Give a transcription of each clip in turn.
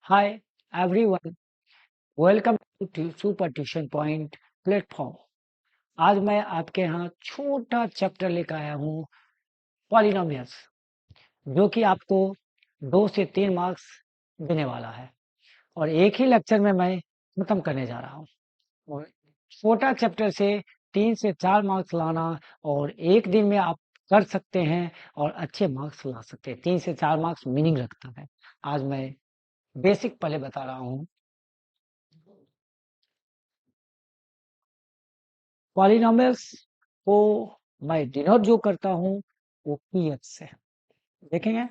Hi everyone, welcome to super tuition point platform. आज मैं आपके यहाँ छोटा चैप्टर लेकर आया हूँ पॉलिनोमियल्स, जो कि आपको 2 से 3 मार्क्स देने वाला है और एक ही लेक्चर में मैं खत्म करने जा रहा हूँ। और छोटा चैप्टर से 3 से 4 मार्क्स लाना और एक दिन में आप कर सकते हैं और अच्छे मार्क्स ला सकते हैं। 3 से 4 मार्क्स मीनिंग रखता है। आज मैं बेसिक पहले बता रहा हूँ। पॉलिनोमियल्स को मैं डिनोट जो करता हूँ वो पी एक्स से। देखेंगे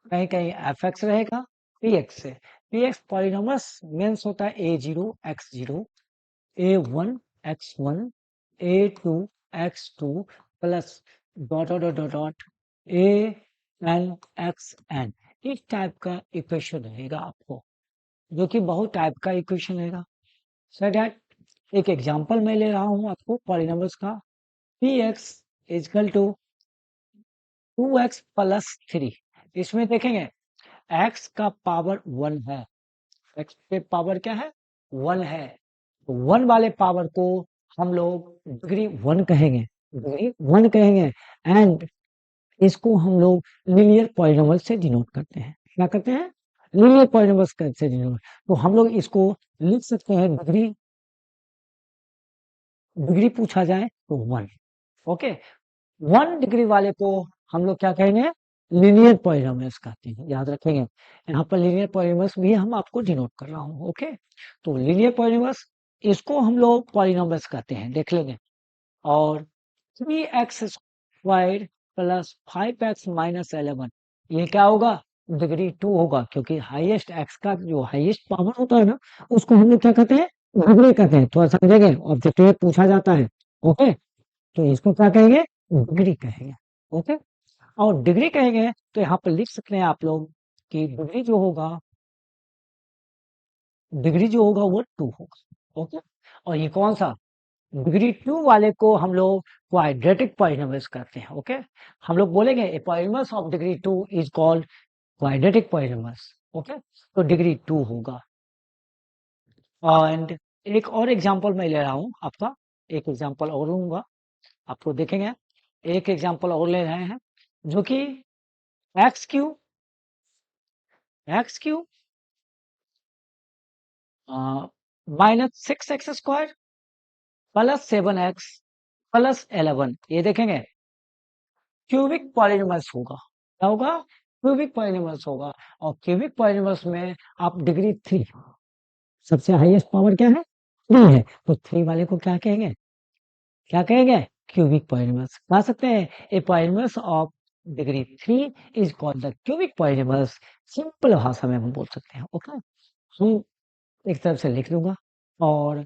कहीं कहीं एफ एक्स रहेगा पी एक्स से। पी एक्स पॉलिनोमियल्स मीन्स होता है a0 x0 a1 x1 a2 x2 plus dot dot dot dot a n x n। इस टाइप का इक्वेशन रहेगा आपको, जो कि बहुत टाइप का इक्वेशन रहेगा। सो दैट एक एग्जांपल मैं ले रहा हूँ आपको पॉलिनोमियल्स का। P x is equal to 2x plus 3। इसमें देखेंगे x का पावर 1 है, x पे पावर क्या है 1 है, तो 1 वाले पावर को हम लोग डिग्री 1 कहेंगे, डिग्री 1 कहेंगे। एंड इसको हम लोग लीनियर पॉलिनोमियल से डिनोट करते हैं। क्या करते हैं? लीनियर पॉलिनोमियल से डिनोट। तो हम लोग इसको लिख सकते हैं डिग्री, डिग्री पूछा जाए तो 1। ओके, 1 डिग्री वाले को हम लोग क्या कहेंगे? लीनियर पॉलिनोमियल्स कहते हैं। याद रखेंगे, यहाँ पर लीनियर पॉलिनोमियल्स भी हम आपको डिनोट कर रहा हूँ। ओके, तो लीनियर पॉलिनोमियल्स इसको हम लोग पॉलिनोमियल्स कहते हैं, देख लेंगे। और 3x² प्लस 5x माइनस 11, ये क्या होगा? डिग्री 2 होगा, क्योंकि हाईएस्ट x का जो हाईएस्ट पावर होता है ना, उसको हम लोग क्या कहते हैं? डिग्री कहते हैं। थोड़ा समझेंगे, ऑब्जेक्टिव में पूछा जाता है। ओके, तो इसको क्या कहेंगे? डिग्री कहेंगे। ओके, और डिग्री कहेंगे तो यहाँ पर लिख सकते हैं आप लोग कि डिग्री जो होगा, डिग्री जो होगा वो 2 होगा। ओके, और ये कौन सा? डिग्री 2 वाले को हम लोग क्वाड्रेटिक पॉलिनोमियल्स कहते हैं। ओके, हम लोग बोलेंगे a polynomials of degree 2 is called quadratic polynomials. Okay, तो डिग्री 2 होगा। एंड एक और एग्जांपल मैं ले रहा हूँ आपका, एक एग्जांपल और लूंगा, आपको देखेंगे। एक एग्जांपल और ले रहे हैं, जो कि x Q minus 6x² plus 7x plus 11, ये देखेंगे क्यूबिक पॉलिनोमियल्स होगा। क्या होगा? क्यूबिक पॉलिनोमियल्स होगा। और क्यूबिक पॉलिनोमियल्स में आप डिग्री 3, सबसे हाईएस्ट पावर क्या है? 3 है, तो 3 वाले को क्या कहेंगे? क्या कहेंगे? क्यूबिक पॉलिनोमियल्स कह सकते हैं। A polynomials of degree 3 is called the cubic polynomials. Simple भाषा में हम बोल सकते हैं। ओके, हम एक तरफ से लिख लूंगा। और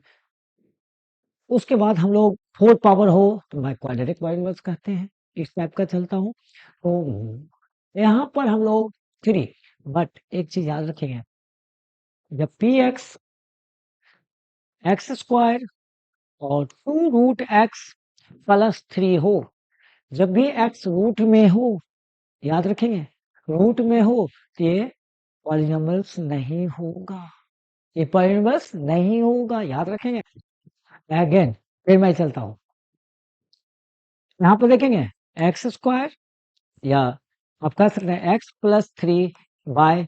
उसके बाद हम लोग 4 पावर हो तो मैं क्वाड्रेटिक पॉलिनोमियल्स कहते हैं। इस टाइप का चलता हूँ। तो यहाँ पर हम लोग 3, बट एक चीज याद रखेंगे, जब पी एक्स x² और 2√x प्लस 3 हो, जब भी x रूट में हो, याद रखेंगे, रूट में हो तो ये पॉलिनोमियल्स नहीं होगा, ये पॉलिनोमियल्स नहीं होगा, याद रखेंगे। अगेन फिर मैं चलता हूँ, यहाँ पर देखेंगे x² या आप कह सकते हैं x plus 3 by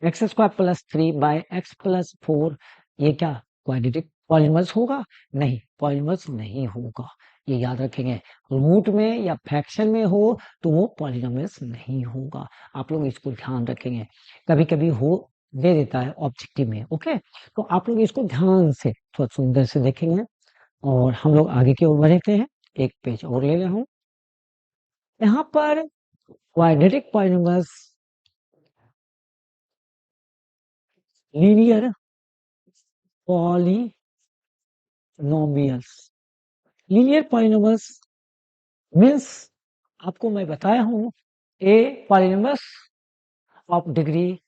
x² plus 3 by x plus 4, ये क्या क्वाड्रेटिक पॉलिनोमियल्स होगा? नहीं, पॉलिनोमियल्स नहीं होगा, ये याद रखेंगे। रूट में या फ्रैक्शन में हो तो वो पॉलिनोमियल्स नहीं होगा। आप लोग इसको ध्यान रखेंगे, कभी कभी हो दे देता है ऑब्जेक्टिव में। ओके, तो आप लोग इसको ध्यान से थोड़ा सुंदर से देखेंगे। और हम लोग आगे की ओर बढ़ते हैं, एक पेज और ले रहा हूं। यहाँ पर quadratic polynomials, linear polynomials, linear polynomials means आपको मैं बताया हूं, a polynomials of degree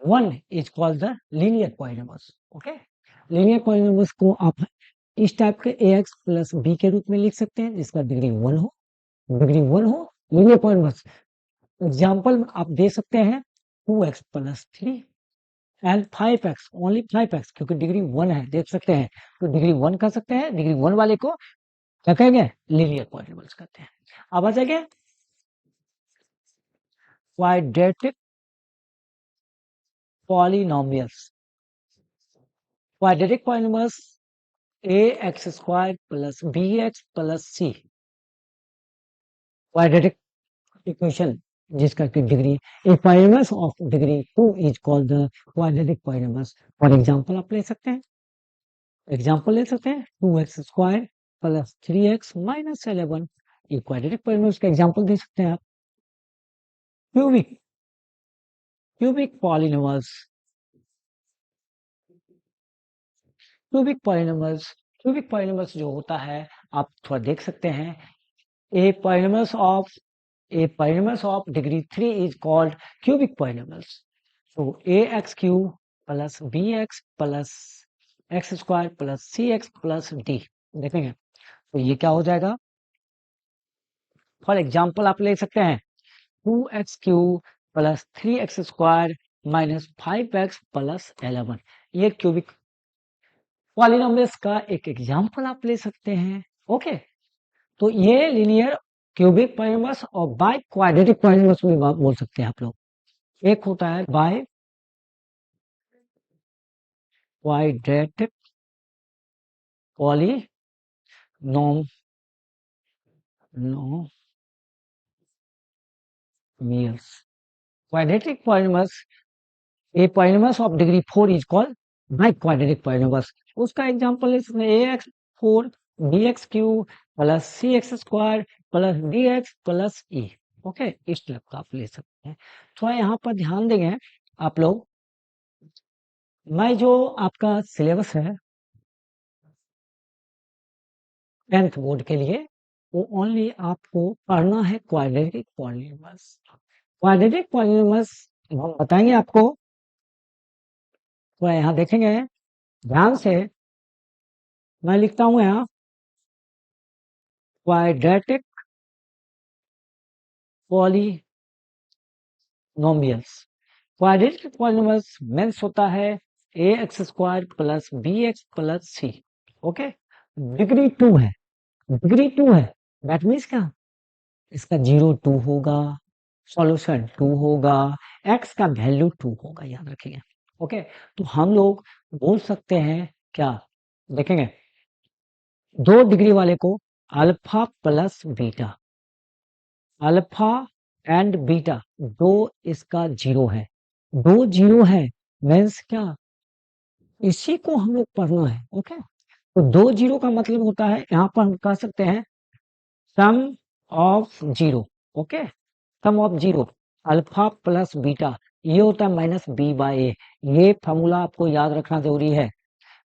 1 is called the linear polynomials. Okay, linear polynomials को आप इस टाइप के ए एक्स प्लस बी के रूप में लिख सकते हैं, जिसका डिग्री 1 हो, डिग्री 1 हो लीनियर पॉलिनोमियल्स। एग्जाम्पल आप दे सकते हैं 2x plus 3, and 5x, only 5x, क्योंकि डिग्री 1 है, देख सकते हैं, तो डिग्री 1 कर सकते हैं, डिग्री 1 वाले को क्या कहेंगे, लीनियर पॉलिनॉमियल्स कहते हैं। अब आ जाएंगे quadratic polynomials. Quadratic polynomials ax² plus bx plus c, quadratic equation जिसका की degree A polynomials of degree 2 is called the quadratic polynomials. For example आप ले सकते हैं, एग्जांपल ले सकते हैं 2x² प्लस 3x माइनस 11, ये क्वाड्रेटिक पॉलिनॉमियल्स का एग्जांपल दे सकते हैं आप। Cubic cubic polynomials, cubic polynomials जो होता है आप थोड़ा देख सकते हैं, a polynomials of degree 3 is called cubic polynomials. So ax cube plus bx plus x square plus cx plus d, देखेंगे तो ये क्या हो जाएगा। फॉर एग्जाम्पल आप ले सकते हैं 2x cube plus 3x square minus 5x plus 11, ये क्यूबिक पॉलिनॉमियल्स का एक एग्जाम्पल आप ले सकते हैं। ओके, तो ये लीनियर क्यूबिक पॉलिनॉमियल्स और बाय क्वाड्रेटिक पॉलिनॉमियल्स भी बोल सकते हैं आप लोग। एक होता है by quadratic polynomials, quadratic polynomials, A polynomials of degree 4 is called by quadratic polynomials. उसका एग्जांपल इसमें ax4 bx cube plus cx square plus dx plus e। Okay, इस टाइप का आप ले सकते हैं। थोड़ा यहाँ पर ध्यान देंगे आप लोग, मैं जो आपका सिलेबस है 10th बोर्ड के लिए, वो ओनली आपको पढ़ना है क्वाड्रेटिक पॉलिनॉमियल्स। क्वाड्रेटिक पॉलिनॉमियल्स हम बताएंगे आपको, तो यहाँ देखेंगे ध्यान से, मैं लिखता हूं यहाँ quadratic polynomials. Quadratic polynomials means होता है ax² plus bx plus c। Okay, degree 2 है, डिग्री 2 है, दैट मीन्स क्या, इसका 0 2 होगा, सॉल्यूशन 2 होगा, x का वैल्यू 2 होगा, याद रखिएगा। ओके, तो हम लोग बोल सकते हैं क्या, देखेंगे 2 डिग्री वाले को alpha plus beta, alpha and beta, दो इसका 0 है, 2 0 है, मीन्स क्या, इसी को हम लोग पढ़ना है। ओके, तो 2 0 का मतलब होता है, यहाँ पर हम कह सकते हैं sum of 0। Okay, sum of 0 alpha plus beta, ये होता है माइनस बी बाई ए। ये फॉर्मूला आपको याद रखना जरूरी है,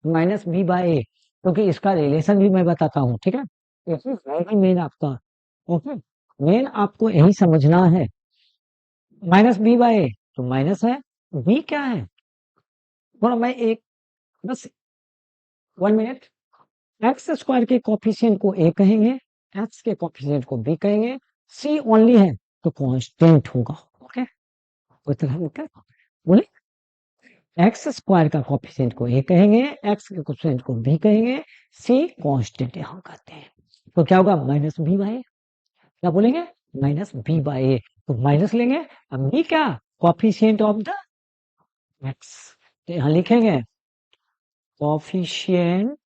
माइनस बी बाई ए, क्योंकि इसका रिलेशन भी मैं बताता हूँ। ठीक है, यही है ही मेन आपका। ओके, मेन आपको यही समझना है, माइनस बी बाई ए तो माइनस है, बी क्या है, थोड़ा मैं एक बस 1 मिनट, एक्स स्क्वायर के कोफिशिएंट को ए कहेंगे, एक्स के कोफिशिएंट को बी कहेंगे, सी ओनली है तो कांस्टेंट होगा। ओके, कोई तरह दिक्कत बोले, एक्स स्क्वायर का कोफिशिएंट को ए कहेंगे, एक्स के कोफिशिएंट को बी कहेंगे, सी कांस्टेंट यहां कहते हैं, तो क्या होगा माइनस बी बाई, क्या बोलेंगे, माइनस बी बाई ए, तो माइनस लेंगे, अब बी क्या, कोफिशिएंट ऑफ द एक्स, तो यहां लिखेंगे कोफिशिएंट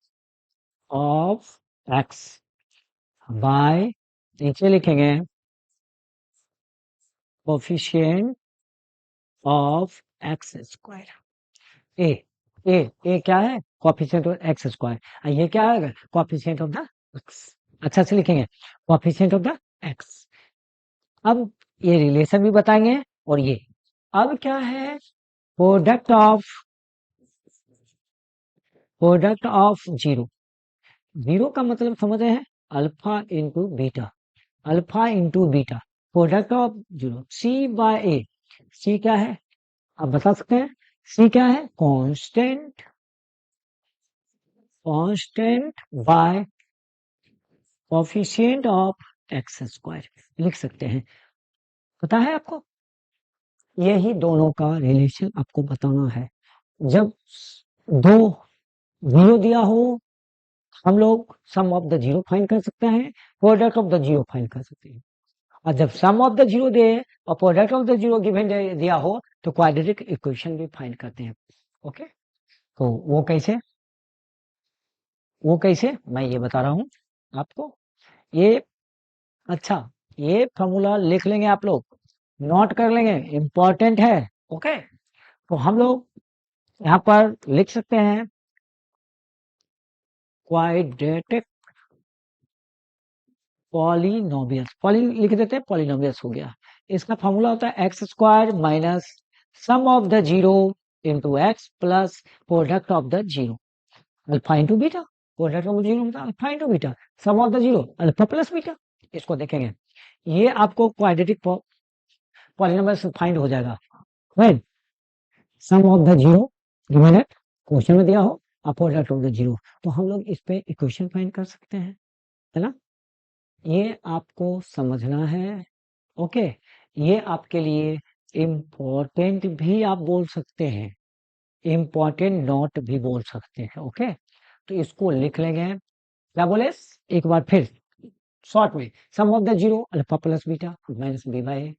ऑफ एक्स बाय, नीचे लिखेंगे कोफिशिएंट ऑफ एक्स स्क्वायर। ए ए क्या है, कोफिशिएंट ऑफ एक्स स्क्वायर, ये क्या है, कोफिशिएंट ऑफ द एक्स। अच्छा से लिखेंगे कोफिशिएंट ऑफ द एक्स। अब ये रिलेशन भी बताएंगे, और ये अब क्या है, प्रोडक्ट ऑफ जीरो, जीरो का मतलब समझ रहे हैं, alpha into beta, alpha into beta, product of zero, C by A, C क्या है आप बता सकते हैं, सी क्या है, constant, constant by coefficient of X square, लिख सकते हैं। पता है आपको, यही दोनों का रिलेशन आपको बताना है। जब दो जीरो दिया हो, हम लोग सम ऑफ द जीरो फाइंड कर सकते हैं, product of the zero find कर सकते हैं। और जब सम ऑफ द जीरो दे और product of the zero given दिया हो तो क्वाड्रेटिक इक्वेशन भी फाइंड करते हैं। ओके, तो वो कैसे मैं ये बता रहा हूं आपको। ये अच्छा, ये फॉर्मूला लिख लेंगे आप लोग, नोट कर लेंगे, इंपॉर्टेंट है। ओके, तो हम लोग यहाँ पर लिख सकते हैं क्वाड्रेटिक पॉलिनोमियल्स, पॉली लिख देते हैं, पॉलिनोमियल्स हो गया। इसका फॉर्मूला होता है X square minus sum of the zero into X plus product of the zero alpha into beta. Product of zero मतलब alpha into beta, sum of the zero alpha plus beta. इसको देखेंगे, ये आपको quadratic polynomials find हो जाएगा when sum of the zero given है, question में दिया हो, और प्रोडक्ट ऑफ द जीरो। तो हम लोग इस पे इक्वेशन फाइंड कर सकते हैं, है ना। ये आपको समझना है। ओके, ये आपके लिए इम्पोर्टेंट भी आप बोल सकते हैं, इम्पोर्टेंट नोट भी बोल सकते हैं। ओके, तो इसको लिख लेंगे, क्या बोले एक बार फिर शॉर्ट में, sum of the zero alpha plus beta minus B by A,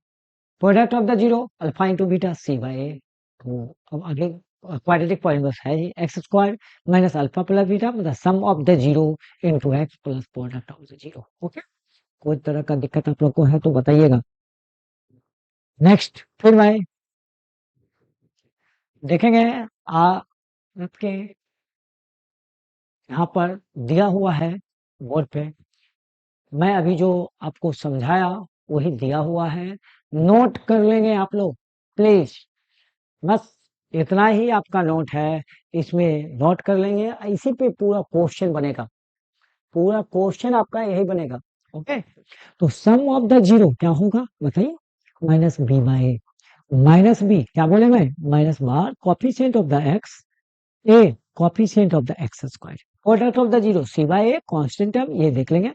product of the zero alpha into beta C by A. तो अब आगे क्वाड्रेटिक पॉलिनोमियल है ही, X square minus alpha plus beta मतलब sum of the zero into X plus product of the zero. Okay, कोई तरह का दिक्कत आप लोग को है तो बताइएगा। नेक्स्ट फिर भाई देखेंगे, आपके यहाँ पर दिया हुआ है बोर्ड पे, मैं अभी जो आपको समझाया वही दिया हुआ है, नोट कर लेंगे आप लोग प्लीज। बस इतना ही आपका नोट है, इसमें नोट कर लेंगे, इसी पे पूरा क्वेश्चन बनेगा, पूरा क्वेश्चन आपका यही बनेगा। ओके, तो सम ऑफ द जीरो क्या होगा बताइए, minus B by, minus b क्या बोले मैं, minus bar coefficient of the x, a coefficient of the x square, product of the zero c by a constant term, ये देख लेंगे।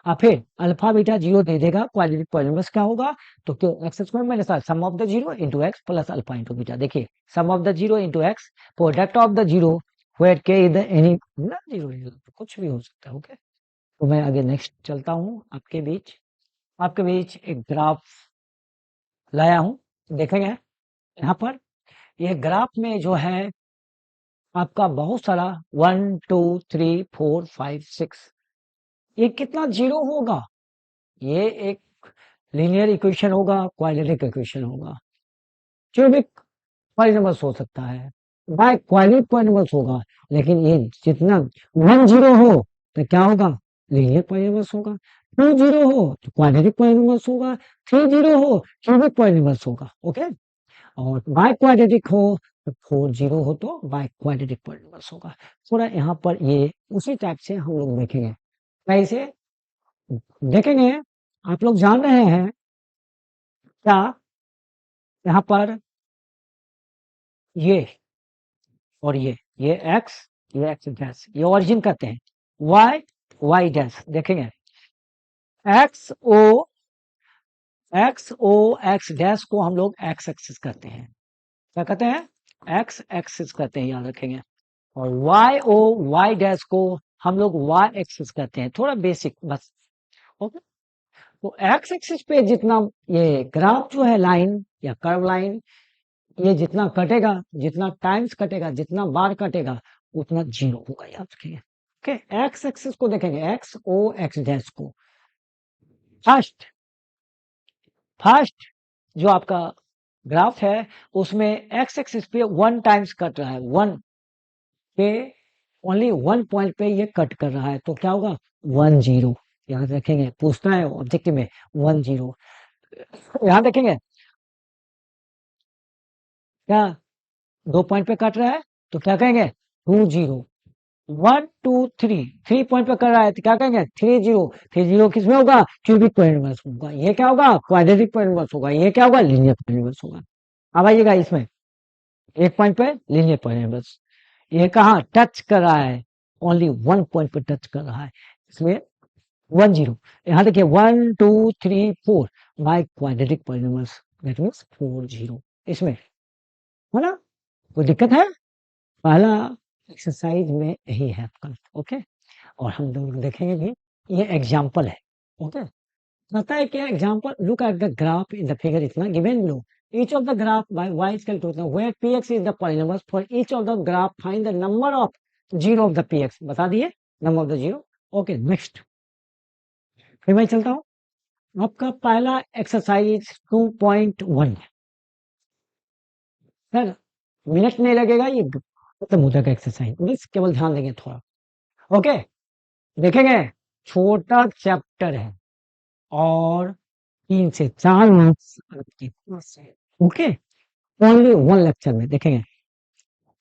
और फिर अल्फा बीटा जीरो दे देगा, क्वाड्रेटिक पॉलिनोमियल क्या होगा, तो क्यों X square minus sum of the zero into X plus alpha into beta. देखिए sum of the zero into X, product of the zero where के इधर एनी जीरो, कुछ भी हो सकता है। ओके, तो मैं आगे नेक्स्ट चलता हूँ, आपके बीच एक ग्राफ लाया हूँ, देखेंगे यहाँ पर। ये ग्राफ में जो है आपका बहुत सारा 1 2 3 4 5 6, ये कितना जीरो होगा, ये एक लीनियर इक्वेशन होगा, क्वाड्रेटिक इक्वेशन होगा, क्यूबिक पॉलिनोमियल हो सकता है, बाय क्वाड्रेटिक पॉलिनोमियल होगा। लेकिन ये जितना 1 0 हो तो क्या होगा, लीनियर पॉलिनोमियल होगा, 2 0 हो तो क्वाड्रेटिक पॉलिनोमियल होगा, 3 0 हो क्यूबिक पॉलिनोमियल होगा। ओके, और बाय क्वाड्रेटिक हो तो 4 0 हो तो बाय क्वाड्रेटिक पॉलिनोमियल होगा। थोड़ा यहाँ पर ये उसी टाइप से हम लोग देखेंगे, कैसे देखेंगे, आप लोग जान रहे हैं क्या, यहाँ पर ये और ये एक्स डैश, ये ओरिजिन कहते हैं, वाई डैश देखेंगे, एक्स ओ एक्स डैश को हम लोग एक्स एक्सिस कहते हैं, क्या कहते हैं, एक्स एक्सिस कहते हैं, याद रखेंगे। और वाई डैश को हम लोग वाई एक्सिस कहते हैं, थोड़ा बेसिक बस। ओके, तो एक्स एक्सिस पे जितना ये ग्राफ जो है, लाइन या कर्व लाइन, ये जितना कटेगा, जितना टाइम्स कटेगा, जितना बार कटेगा, उतना जीरो होगा, याद रखिए। ओके, एक्स एक्सिस को देखेंगे, एक्स ओ एक्स डैश को, फर्स्ट फर्स्ट जो आपका ग्राफ है उसमें एक्स एक्सिस पे 1 टाइम्स कट रहा है, 1 पे ओनली 1 पॉइंट पे ये कट कर रहा है, तो क्या होगा, 1 0, याद रखेंगे, पूछता है ऑब्जेक्टिव में 1 0। यहां देखेंगे क्या, 2 पॉइंट पे कट रहा है तो क्या कहेंगे, 2 0, 1 2 3 पॉइंट पे कर रहा है तो क्या कहेंगे, 3 0, 3 0 किसमें होगा, क्यूबिक पॉलिनोमियल होगा, ये क्या होगा, क्वाड्रेटिक पॉलिनोमियल होगा, ये क्या होगा, लीनियर पॉलिनोमियल होगा। अब आइएगा इसमें, एक पॉइंट पे लीनियर पॉलिनोमियल, ये कहा टच कर रहा है, ओनली 1 पॉइंट पे टच कर रहा है, इसमें 1 0। यहाँ देखिए 1 2 3 4 by quadratic polynomial, that means 4 0, इसमें है ना, कोई दिक्कत है, पहला एक्सरसाइज में यही है आपका, ओके। और हम लोग देखेंगे भी, ये एग्जाम्पल है, ओके। कहता है क्या example, look at the graph in the figure इतना given below, each of the graph by y is equal to where px is the polynomial for each of the graph find the number of zero of the px, बता दिए number of the zero, okay. Next फिर मैं चलता हूँ, आपका पहला exercise 2.1, sir minute नहीं लगेगा, ये खत्म हो जाएगा एक्सरसाइज, बस केवल ध्यान देंगे थोड़ा, ओके। देखेंगे छोटा चैप्टर है और 3 से 4 मार्क्स आपके पास है, ओके। ओनली वन लेक्चर में देखेंगे,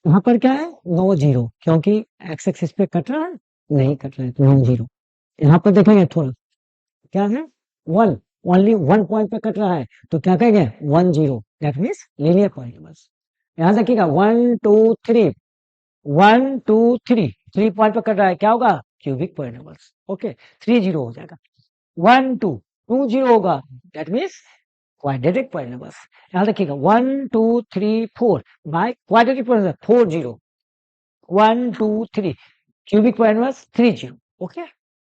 यहाँ पर क्या है, नो जीरो, क्योंकि एक्स एक्सिस पे कट रहा है, नहीं कट रहा है तो नो जीरो। यहाँ पर देखेंगे थोड़ा, क्या है, वन, ओनली वन पॉइंट पे कट रहा है, तो क्या कहेंगे, 1 0, दैट मीन्स लीनियर पॉलिनोमियल्स। यहाँ देखिएगा 1 2 3, 1 2 3, 3 पॉइंट पे कट रहा है, क्या होगा, क्यूबिक पॉलिनोमियल्स, ओके। 3 0 हो जाएगा, 1 2 2 0 होगा, दैट मीन्स क्वाड्रेटिक पॉलिनोमियल्स। यहाँ देखिएगा 1 2 3 4, by quadratic polynomial 4 0, 1 2 3, cubic polynomials 3 0, okay.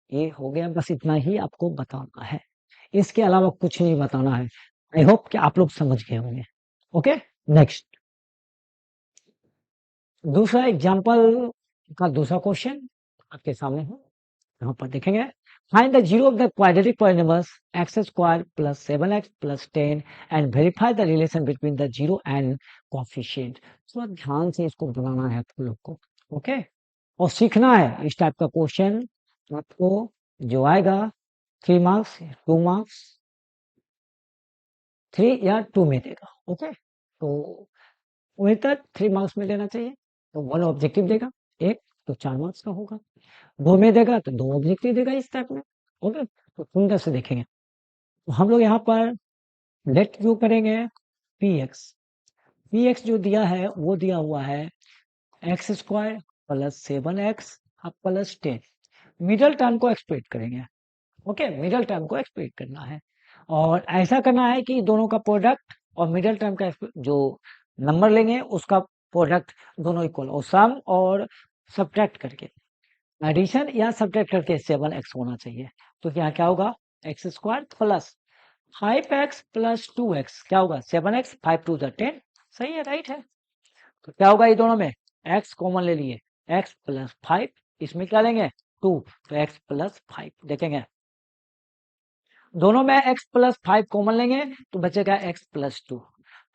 ये हो गया, बस इतना ही आपको बताना है, इसके अलावा कुछ नहीं बताना है। आई होप कि आप लोग समझ गए होंगे, ओके। नेक्स्ट, दूसरा एग्जांपल का दूसरा क्वेश्चन आपके सामने है, यहाँ पर देखेंगे, find the zero of the quadratic polynomials x square plus 7x plus 10 and verify the relation between the zero and coefficient. थोड़ा ध्यान से इसको बनाना है आप लोग को, ओके। और सीखना है इस टाइप का क्वेश्चन आपको, जो आएगा 3 मार्क्स, 2 मार्क्स, 3 या 2 में देगा, ओके। तो वही तक 3 मार्क्स में लेना चाहिए, तो 1 ऑब्जेक्टिव देगा, एक तो 4 मार्क्स का होगा, 2 में देगा तो 2 ऑब्जेक्टिव देगा, इस टाइप में, ओके। तो सुंदर से देखेंगे, तो हम लोग यहाँ पर लेट जो करेंगे पी एक्स जो दिया है वो दिया हुआ है X square plus 7x plus 10, middle term को एक्सपेक्ट करेंगे, ओके। मिडल टर्म को एक्सपेक्ट करना है, और ऐसा करना है कि दोनों का प्रोडक्ट और मिडल टर्म का जो नंबर लेंगे उसका प्रोडक्ट दोनों इक्वल, और सम और सब्ट्रैक्ट करके, एडिशन या सब्ट्रैक्ट करके 7x होना चाहिए। तो क्या क्या होगा, x square plus 5x plus 2x, क्या होगा 7x, 5 2 10, सही है, राइट है। तो क्या होगा, ये दोनों में x कॉमन ले लिए, x प्लस 5, इसमें क्या लेंगे 2, तो x प्लस 5 देखेंगे, दोनों में x प्लस 5 कॉमन लेंगे तो बचेगा x प्लस 2।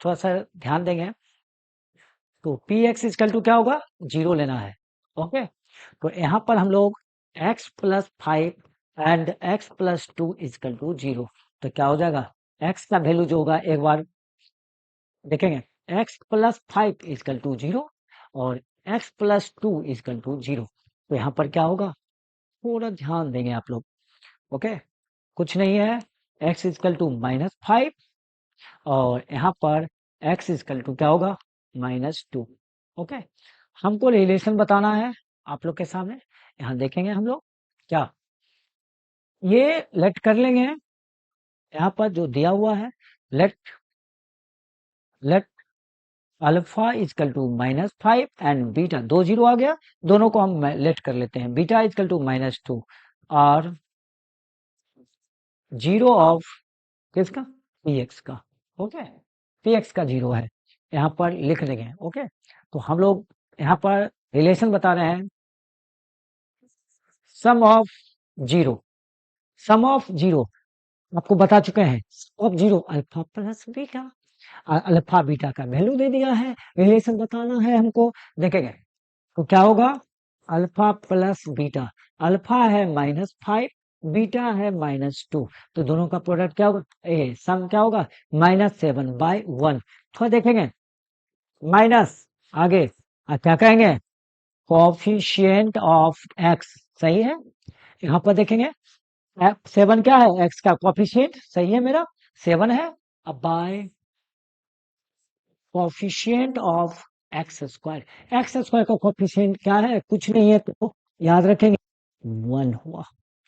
थोड़ा सा ध्यान देंगे, तो पी एक्स इजकल टू क्या होगा, 0 लेना है, ओके। तो यहाँ पर हम लोग x plus 5 and x plus 2 is equal to 0, तो क्या हो जाएगा, x का वैल्यू जो होगा एक बार देखेंगे, x प्लस 5 इजकल टू 0 और x प्लस 2 इजकल टू 0, तो यहाँ पर क्या होगा, थोड़ा ध्यान देंगे आप लोग, ओके। कुछ नहीं है, x इजकल टू -5 और यहाँ पर x इजकल टू क्या होगा, -2, ओके। हमको रिलेशन बताना है आप लोग के सामने, यहाँ देखेंगे हम लोग क्या, ये लेट कर लेंगे, यहाँ पर जो दिया हुआ है, let let alpha is equal to -5 and beta, 2 0 आ गया, दोनों को हम लेट कर लेते हैं, बीटा इजकल टू -2 और 0 ऑफ किसका, पी एक्स का, ओके। पी एक्स का 0 है, यहाँ पर लिख देंगे, ओके। तो हम लोग यहाँ पर रिलेशन बता रहे हैं, sum of zero, sum of zero आपको बता चुके हैं, of zero alpha plus beta, alpha beta का वैल्यू दे दिया है, रिलेशन बताना है हमको, देखेंगे तो क्या होगा, अल्फा प्लस बीटा, अल्फा है -5, बीटा है -2, तो दोनों का प्रोडक्ट क्या होगा, ए सम क्या होगा, -7/1, थोड़ा देखेंगे माइनस, आगे क्या कहेंगे, कोफिशिएंट ऑफ एक्स, सही है। यहाँ पर देखेंगे 7 क्या है, एक्स का कोफिशिएंट, सही है मेरा 7 है, अब bye coefficient of X square का कोफिशिएंट क्या है, कुछ नहीं है, तो याद रखेंगे 1 हुआ,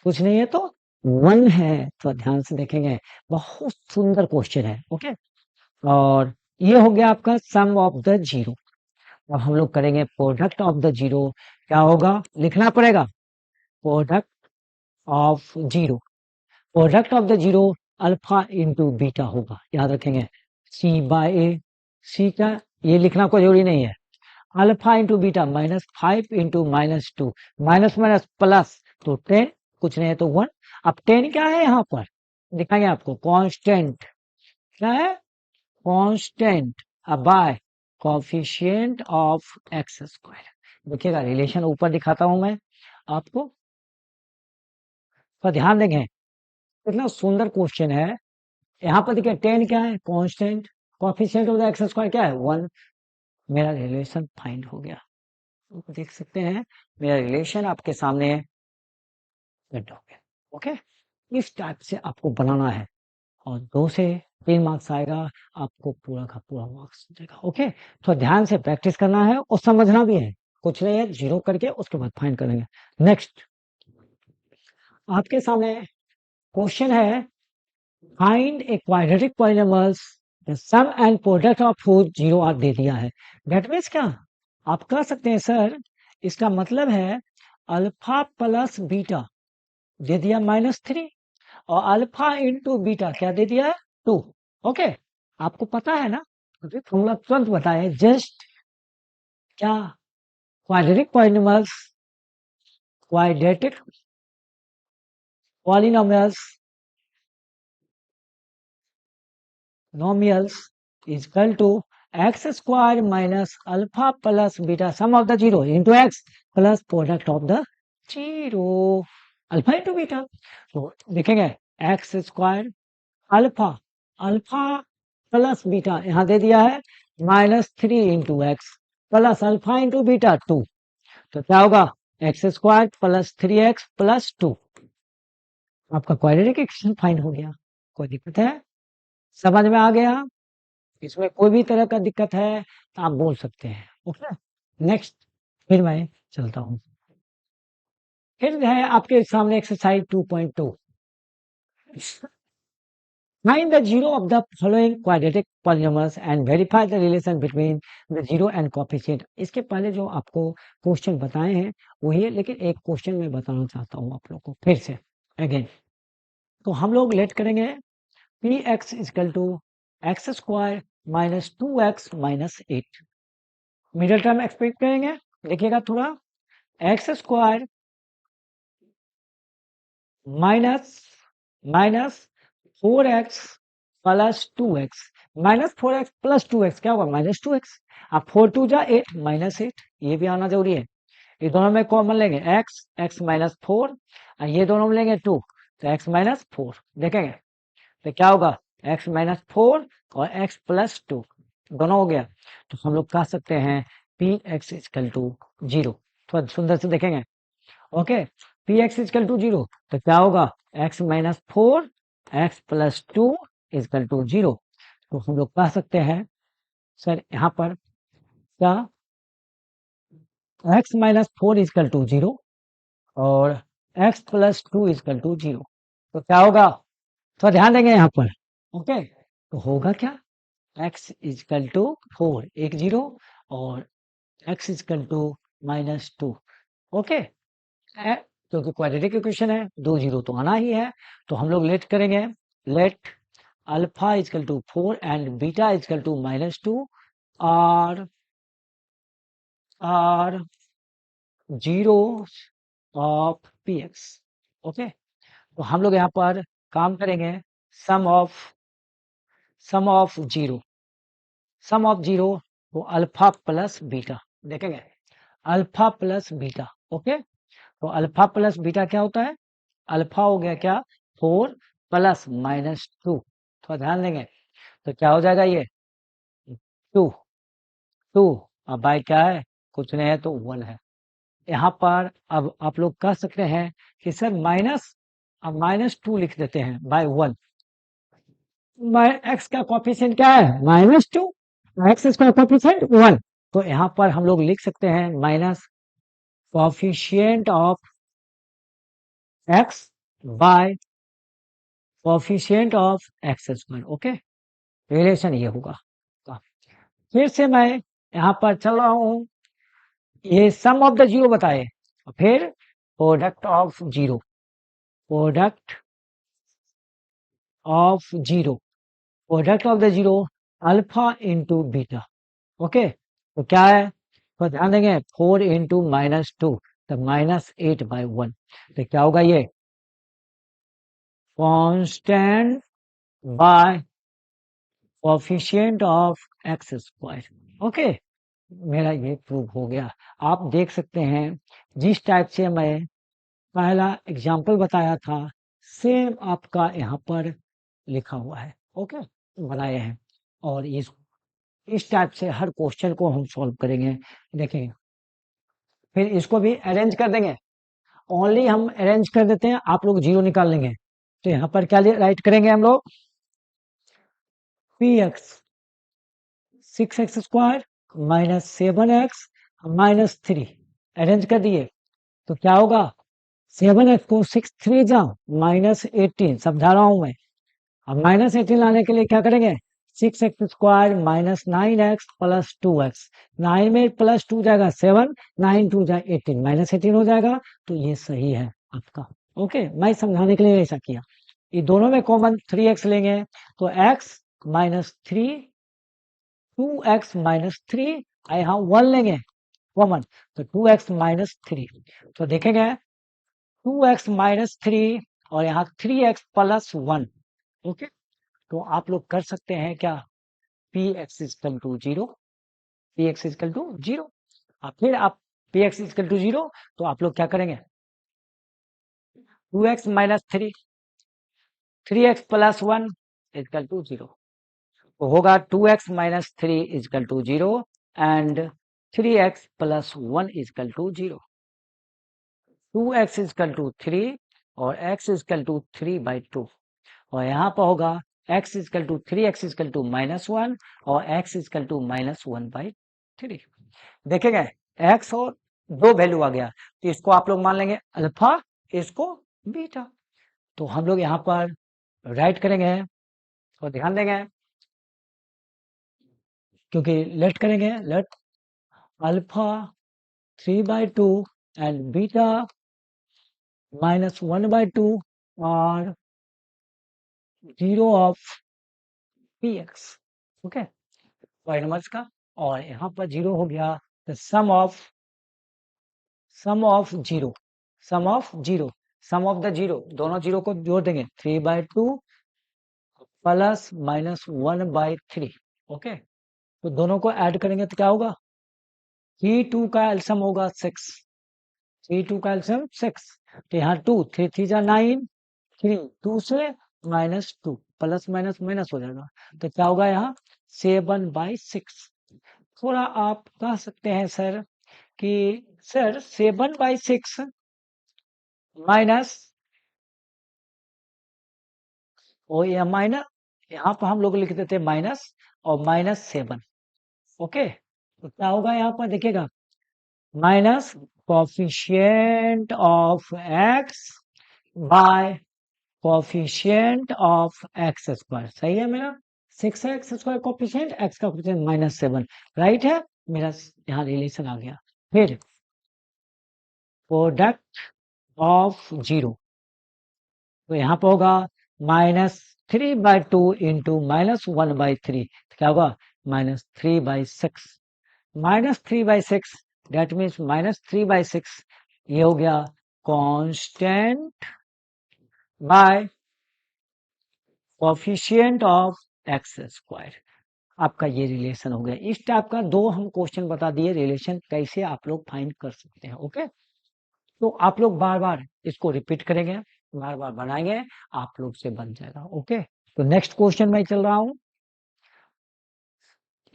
कुछ नहीं है तो 1 है, तो ध्यान से देखेंगे, बहुत सुंदर क्वेश्चन है, ओके। और ये हो गया आपका सम ऑफ द जीरो, अब हम लोग करेंगे प्रोडक्ट ऑफ द जीरो। क्या होगा, लिखना पड़ेगा, product of zero. Product of the zero alpha into beta होगा, याद रखेंगे, सी बाय ए। सी का ये लिखना कोई जरूरी नहीं है। Alpha into beta -5 into -2, minus minus plus, तो 10, कुछ नहीं है तो 1। अब 10 क्या है यहाँ पर, दिखाएंगे आपको, कांस्टेंट। क्या है, कांस्टेंट। अब bye coefficient of X square. देखिएगा रिलेशन ऊपर दिखाता हूं मैं आपको, तो ध्यान देंगे, कितना सुंदर क्वेश्चन है। यहाँ पर देखिए 10 क्या है, constant, coefficient of the x square क्या है, 1। मेरा रिलेशन फाइंड हो गया, देख सकते हैं मेरा रिलेशन आपके सामने प्रिंट हो गया। ओके, इस टाइप से आपको बनाना है, और 2 से 3 मार्क्स आएगा, आपको पूरा का पूरा मार्क्स देगा। ओके, तो ध्यान से प्रैक्टिस करना है और समझना भी है, कुछ नहीं है, जीरो करके उसके बाद फाइंड करेंगे। नेक्स्ट आपके सामने क्वेश्चन है, find a quadratic polynomials the sum and product of whose zero are दे दिया है। दैट मीन्स क्या, आप कह सकते हैं सर, इसका मतलब है अल्फा प्लस बीटा दे दिया -3, और अल्फा इंटू बीटा क्या दे दिया है, 2। ओके, आपको पता है ना, हम लोग तुरंत बताए, जस्ट क्या, quadratic polynomials, quadratic polynomials, nomials is equal to x square minus alpha plus beta sum of the zero into X plus product of the zero, alpha into beta. तो देखेंगे X square alpha, alpha plus beta यहाँ दे दिया है -3 into X plus alpha into beta 2, तो क्या होगा, x square plus 3x plus 2। आपका क्वाड्रेटिक इक्वेशन फाइंड हो गया। कोई दिक्कत है, समझ में आ गया, इसमें कोई भी तरह का दिक्कत है तो आप बोल सकते हैं। ओके, नेक्स्ट फिर मैं चलता हूँ, फिर है आपके सामने exercise 2.2। Find the zero of the following quadratic polynomials and verify the relation between the zero and coefficient। इसके पहले जो आपको क्वेश्चन बताए हैं वही है, लेकिन एक क्वेश्चन मैं बताना चाहता हूँ आप लोग को फिर से अगेन। तो हम लोग लेट करेंगे p x is equal to x square -2x - 8, middle term expect करेंगे। देखिएगा थोड़ा, x square minus minus 4x plus 2x, -4x plus 2x क्या होगा, -2x। अब 4 2 जा 8 -8, ये भी आना जरूरी है। ये दोनों में कॉमन लेंगे x, x -4, और ये दोनों में लेंगे 2, तो x -4 देखेंगे, तो क्या होगा, x -4 और x प्लस 2 दोनों हो गया। तो हम लोग कह सकते हैं पी एक्स इजकल टू 0। थोड़ा सुंदर से देखेंगे। Okay, p x is equal to 0, तो क्या होगा, x -4 x plus 2 is equal to 0। तो हम लोग कह सकते हैं सर यहाँ पर क्या, x -4 इजकल टू 0 और x प्लस 2 इजकल टू 0, तो क्या होगा, तो ध्यान देंगे यहाँ पर। ओके, तो होगा क्या, x इजकल टू 4 एक 0 और x इजकल टू -2। ओके, क्योंकि क्वाड्रेटिक इक्वेशन है, 2 0 तो आना ही है। तो हम लोग लेट करेंगे, let alpha is equal to 4 and beta is equal to -2 are are zero of P X. Okay, तो हम लोग यहाँ पर काम करेंगे, sum of zero, sum of zero तो अल्फा प्लस बीटा, देखेंगे अल्फा प्लस बीटा। ओके, तो अल्फा प्लस बीटा क्या होता है, अल्फा हो गया क्या, 4 प्लस -2, थोड़ा ध्यान देंगे, तो क्या हो जाएगा ये 2 2, अब बाई क्या है, कुछ नहीं है तो 1 है। यहाँ पर अब आप लोग कह सकते हैं कि सर माइनस, अब -2 लिख देते हैं बाय 1। एक्स का कोफिशिएंट क्या है, -2, एक्स इसका कोफिशिएंट 1, तो यहाँ पर हम लोग लिख सकते हैं minus coefficient of x bye coefficient of X square. Okay, relation ये होगा। तो फिर से मैं यहाँ पर चल रहा हूँ, ये सम ऑफ द जीरो बताए, फिर product of zero, product of zero, product of the zero alpha into beta. Okay, तो क्या है, तो ध्यान देंगे 4 इंटू -2 तो -8/1, तो क्या होगा ये constant by coefficient of X square. Okay, मेरा ये प्रूव हो गया। आप देख सकते हैं जिस टाइप से मैं पहला एग्जाम्पल बताया था, सेम आपका यहाँ पर लिखा हुआ है। ओके, बनाए हैं, और इस टाइप से हर क्वेश्चन को हम सॉल्व करेंगे। देखेंगे, फिर इसको भी अरेंज कर देंगे। ओनली हम अरेंज कर देते हैं, आप लोग जीरो निकाल लेंगे। तो यहाँ पर क्या राइट करेंगे हम लोग, P x 6x² -7x -3 arrange कर दिए, तो क्या होगा 7x को 6 3 जा -18, समझा रहा हूं मैं। अब -18 लाने के लिए क्या करेंगे, 6x² -9x + 2x, 9 में +2 जाएगा 7, 9 2 जा 18, -18 हो जाएगा, तो ये सही है आपका। ओके, मैं समझाने के लिए ऐसा किया। ये दोनों में कॉमन 3x लेंगे, तो x -3, 2x -3, यहाँ 1 लेंगे कॉमन, तो 2x -3, तो देखेंगे 2x -3 और यहाँ 3x + 1। ओके, तो आप लोग कर सकते हैं क्या, p x is equal to zero, p x is equal to zero. फिर आप p x is equal to zero, तो आप लोग क्या करेंगे, 2x -3, 3x + 1 is equal to zero, तो होगा 2x -3 is equal to zero and 3x + 1 is equal to zero. 2x is equal to 3 और x इजकल टू 3/2, और यहाँ पर होगा x is equal to 3x is equal to -1 और x इजकल टू -1/3। देखेंगे x और दो वैल्यू आ गया, तो इसको आप लोग मान लेंगे अल्फा, इसको बीटा। तो हम लोग यहाँ पर राइट करेंगे, और ध्यान देंगे क्योंकि लेट करेंगे, लेट अल्फा 3/2 एंड बीटा -1/2 और 0 of P X. Okay, numbers का, और यहाँ पर 0 हो गया, तो sum of zero, sum of zero, sum of the zero, दोनों जीरो को जोड़ देंगे, 3/2 प्लस -1/3। ओके, तो दोनों को ऐड करेंगे तो क्या होगा, 3 2 का एल्सियम होगा 6, 3 2 का एल्सियम 6, तो यहाँ 2 3 3 जा 9, 3 2 से -2 प्लस माइनस माइनस हो जाएगा, तो क्या होगा यहाँ 7/6। थोड़ा आप कह सकते हैं सर कि सर 7/6 माइनस, और यह माइनस, यहाँ पर हम लोग लिख देते हैं माइनस और -7। ओके, तो क्या होगा यहाँ पर देखिएगा, minus coefficient of x bye coefficient of X square, सही है मेरा, 6x² कोफिशिएंट, एक्स का कोफिशिएंट -7, राइट है मेरा, यहाँ रिलेशन आ गया। फिर प्रोडक्ट ऑफ जीरो, तो यहाँ पर होगा -3/2 इंटू -1/3, तो क्या होगा -3/6, -3/6, डेट मीन्स -3/6, ये हो गया constant by coefficient of X square. आपका ये रिलेशन हो गया। इस टाइप का दो हम क्वेश्चन बता दिए, रिलेशन कैसे आप लोग फाइंड कर सकते हैं। ओके, तो आप लोग बार बार इसको रिपीट करेंगे, बार बार बनाएंगे, आप लोग से बन जाएगा। ओके, तो नेक्स्ट क्वेश्चन में चल रहा हूं,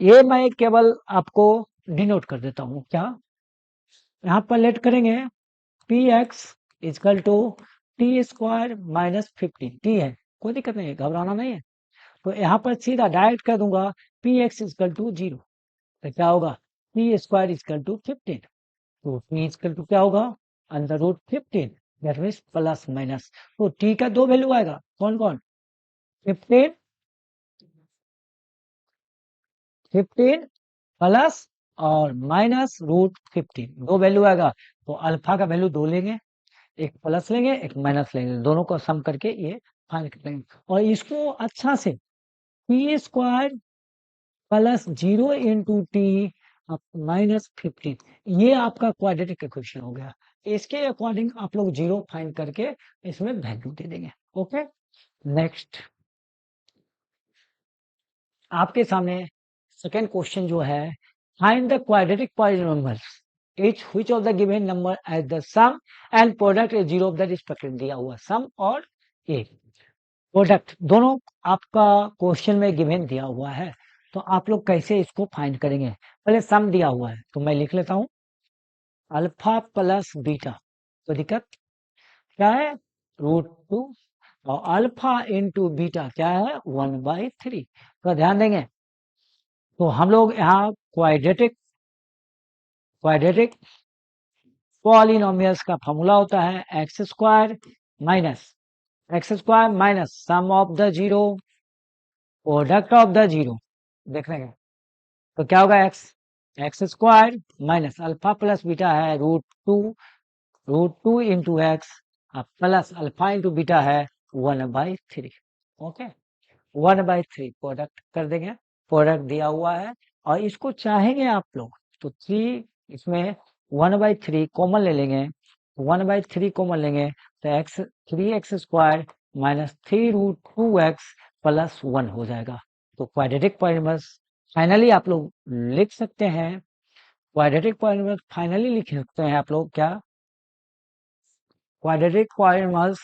ये मैं केवल आपको डिनोट कर देता हूं, क्या यहाँ पर लेट करेंगे, p x is equal to t² -50, t है, कोई दिक्कत नहीं है, घबराना नहीं है। तो यहाँ पर सीधा डायरेक्ट कर दूंगा, पी एक्स इजकल टू 0, तो क्या होगा t² इजकल टू 15, तो t इजकल टू क्या होगा √15, दैट मीन्स प्लस माइनस, तो t का दो वैल्यू आएगा, कौन कौन, 15 प्लस और -√15 दो वैल्यू आएगा, तो अल्फा का वैल्यू 2 लेंगे, एक प्लस लेंगे एक माइनस लेंगे, दोनों को सम करके ये फाइंड करेंगे। और इसको अच्छा से p² प्लस 0 इंटू टी -15 ये आपका क्वाड्रेटिक इक्वेशन हो गया। इसके अकॉर्डिंग आप लोग 0 फाइंड करके इसमें वैल्यू दे देंगे। ओके, नेक्स्ट आपके सामने सेकेंड क्वेश्चन जो है, find the quadratic polynomials each which of the given number as the sum and product is 0 of the respective दिया हुआ सम और ए प्रोडक्ट दोनों आपका क्वेश्चन में गिवन दिया हुआ है, तो आप लोग कैसे इसको फाइंड करेंगे। पहले सम दिया हुआ है तो मैं लिख लेता हूं अल्फा प्लस बीटा, तो दिक्कत क्या है √2 और अल्फा इंटू बीटा क्या है 1/3। तो ध्यान देंगे, तो हम लोग यहाँ क्वाड्रेटिक पॉलिनोमियल्स का फॉर्मूला होता है x² minus sum of the zero product of the zero. देख लेंगे तो क्या होगा x² minus alpha plus beta है √2 into X plus alpha into beta है 1/3। ओके, 1/3 प्रोडक्ट कर देंगे, प्रोडक्ट दिया हुआ है और इसको चाहेंगे आप लोग तो 3 इसमें 1/3 कॉमन ले लेंगे, 1/3 कॉमन लेंगे तो x3x² माइनस 3√2x प्लस 1 हो जाएगा। तो क्वाड्रेटिक पॉलिनोमियल्स फाइनली आप लोग लिख सकते हैं, क्वाड्रेटिक पॉलिनोमियल्स फाइनली लिख सकते हैं आप लोग क्या, क्वाड्रेटिक पॉलिनोमियल्स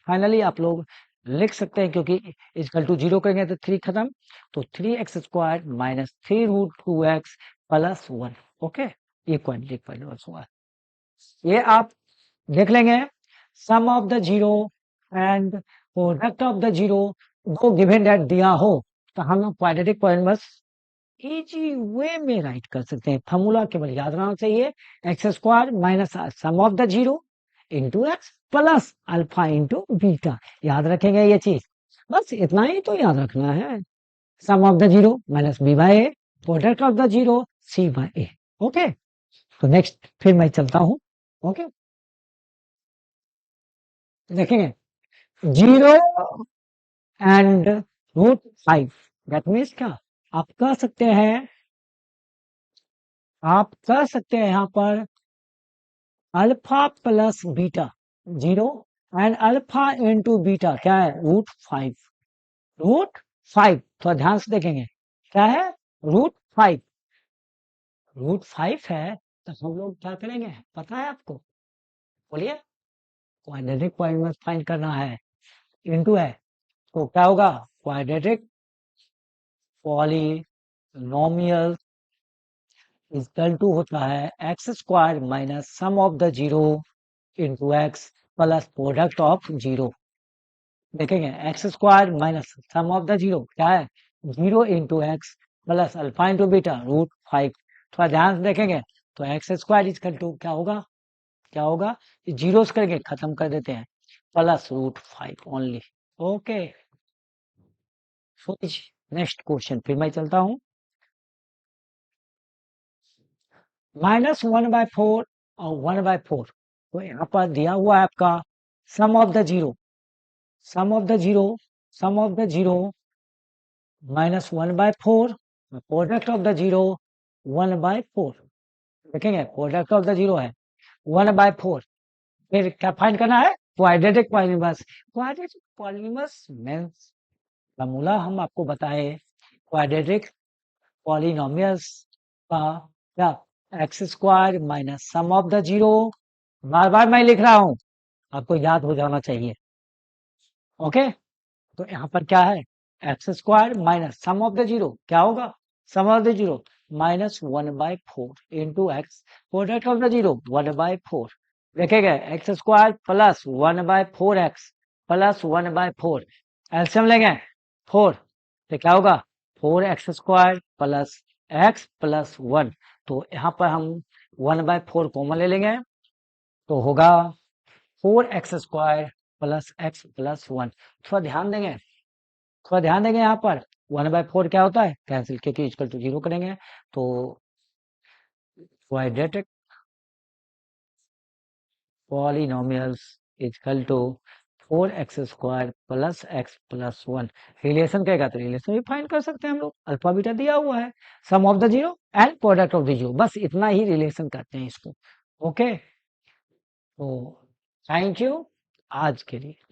फाइनली आप लोग लिख सकते हैं, क्योंकि इक्वल टू 0 करेंगे तो 3 खत्म, तो 3x² minus 3√2x plus 1। Okay, ये क्वाड्रेटिक पॉलिनोमियल्स हुआ। ये आप देख लेंगे sum of the zero and product of the zero दो गिवन दैट दिया हो तो हम लोग क्वाड्रेटिक पॉलिनोमियल्स इजी वे में राइट कर सकते हैं। फॉर्मूला केवल याद रहना चाहिए x² minus sum of the zero into X plus alpha into beta, याद रखेंगे ये चीज, बस इतना ही तो याद रखना है। Sum of the zero minus B by A, product of the zero C by A. Okay, तो नेक्स्ट फिर मैं चलता हूं। ओके, देखेंगे 0 एंड √5 दैट मीन्स क्या, आप कह सकते हैं यहाँ पर alpha plus beta 0 and alpha into beta क्या है √5। तो ध्यान से देखेंगे क्या है √5 है, तो हम लोग क्या करेंगे पता है आपको, बोलिए, क्वाड्रेटिक पॉलिनोमियल फाइंड करना है, इंटू है तो क्या होगा क्वाड्रेटिक पॉलिनोमियल इक्वल टू होता है x² minus sum of the zero into X plus product of zero. देखेंगे x² minus sum of the zero क्या है 0 into X plus alpha into beta √5। थोड़ा ध्यान से देखेंगे तो x² इक्वल टू क्या होगा जीरो करके खत्म कर देते हैं plus √5 only. Okay, next question फिर मैं चलता हूं, -1/4 और 1/4, तो यहाँ पर दिया हुआ है आपका sum of the zero -1/4 product of the zero 1/4। देखेंगे प्रोडक्ट ऑफ द जीरो है 1/4, फिर क्या फाइंड करना है क्वाड्रेटिक पॉलिनोमियल्स मींस फॉर्मूला हम आपको बताए क्वाड्रेटिक पॉलिनोमियल्स का क्या x² minus sum of the zero, बार बार मैं लिख रहा हूं आपको याद हो जाना चाहिए। ओके, तो यहाँ पर क्या है x² minus sum of the zero क्या होगा sum of the zero -1/4 into X product of the zero 1/4। देखेगा x² प्लस 1/4x प्लस 1/4 एल्सियम लेंगे 4 तो क्या होगा 4x² प्लस x प्लस 1। तो यहाँ पर हम 1/4 कॉमन ले लेंगे तो होगा 4x² प्लस x प्लस 1। थोड़ा ध्यान देंगे यहाँ पर 1/4 क्या होता है कैंसिल, क्योंकि इक्वल टू 0 करेंगे तो quadratic polynomials equal to 4x² plus x plus 1। Relation कहेगा तो रिलेशन भी फाइंड कर सकते हैं हम लोग, अल्फा बीटा दिया हुआ है, sum of the zero and product of the zero, बस इतना ही रिलेशन करते हैं इसको। ओके, तो थैंक यू आज के लिए।